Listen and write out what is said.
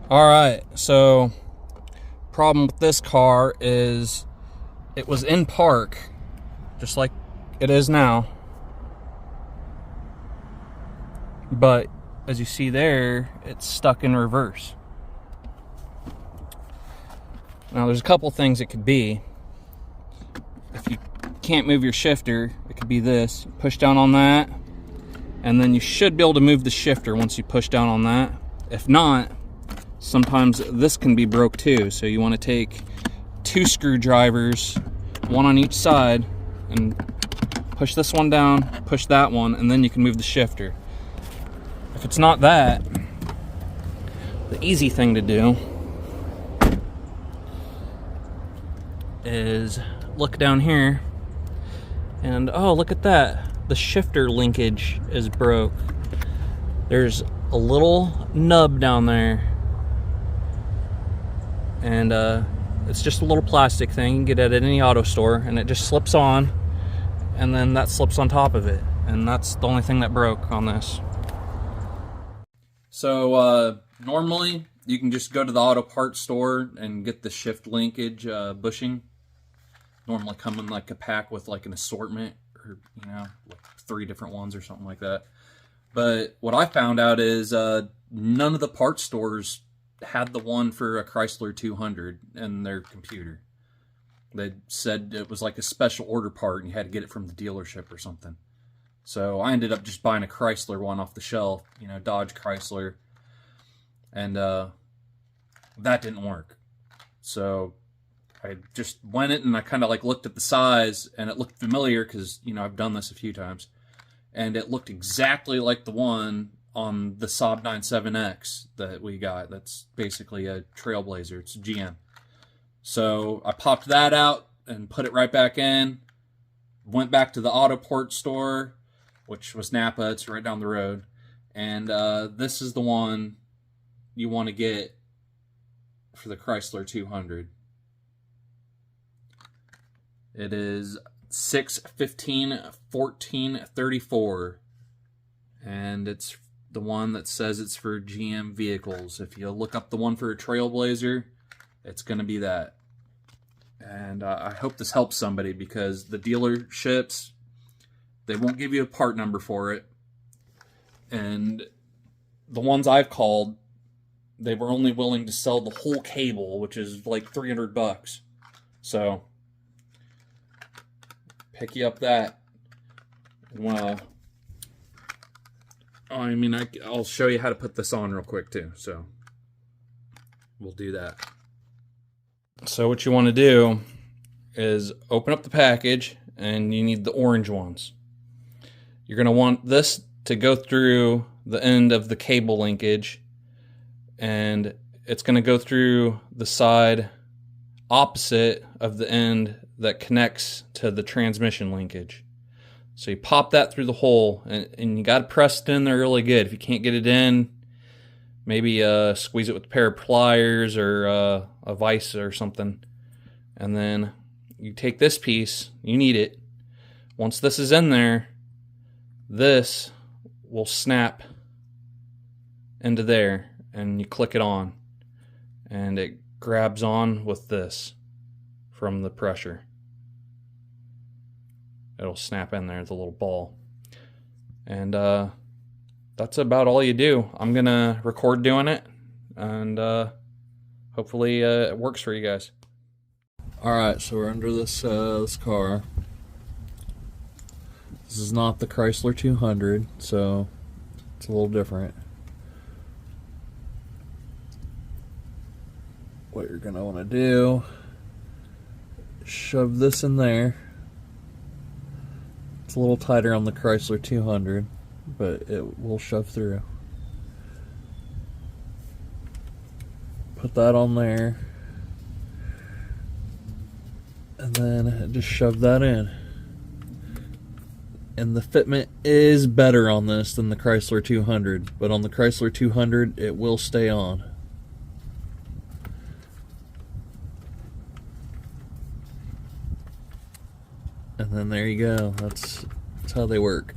Alright, so problem with this car is it was in park, just like it is now. But as you see there, it's stuck in reverse. Now there's a couple things it could be. If you can't move your shifter, it could be this. Push down on that, and then you should be able to move the shifter once you push down on that. If not, sometimes this can be broke too. So you want to take 2 screwdrivers, one on each side, and push this one down, push that one, and then you can move the shifter. If it's not that, the easy thing to do is look down here and oh, look at that. The shifter linkage is broke. There's a little nub down there, and it's just a little plastic thing. You can get it at any auto store, and it just slips on, and then that slips on top of it, and that's the only thing that broke on this. So normally you can just go to the auto parts store and get the shift linkage bushing. Normally come in like a pack with like an assortment, or like 3 different ones or something like that. But what I found out is none of the parts stores had the one for a Chrysler 200 in their computer. They said it was like a special order part and you had to get it from the dealership or something. So I ended up just buying a Chrysler one off the shelf, Dodge Chrysler, and that didn't work. So I just went it and I kind of like looked at the size, and it looked familiar because I've done this a few times, and it looked exactly like the one on the Saab 97X that we got. That's basically a Trailblazer. It's GM. So I popped that out and put it right back in. Went back to the auto parts store, which was Napa. It's right down the road. And this is the one you want to get for the Chrysler 200. It is 6/15/14/34, and it's the one that says it's for GM vehicles. If you look up the one for a Trailblazer, it's going to be that. And I hope this helps somebody, because the dealerships, they won't give you a part number for it. And the ones I've called, they were only willing to sell the whole cable, which is like $300. So pick you up that. Well, I'll show you how to put this on real quick too. So we'll do that. So what you want to do is open up the package, and you need the orange ones. You're going to want this to go through the end of the cable linkage, and it's going to go through the side opposite of the end that connects to the transmission linkage. So you pop that through the hole, and you got to press it in there really good. If you can't get it in, maybe squeeze it with a pair of pliers or a vise or something. And then you take this piece, you need it. Once this is in there, this will snap into there, and you click it on, and it grabs on with this from the pressure. It'll snap in there, the little ball. And that's about all you do. I'm gonna record doing it, and hopefully it works for you guys. Alright, so we're under this car. This is not the Chrysler 200, so it's a little different. What you're gonna want to do, shove this in there. It's a little tighter on the Chrysler 200, but it will shove through. Put that on there, and then just shove that in. And the fitment is better on this than the Chrysler 200, but on the Chrysler 200 it will stay on. And then there you go. That's how they work.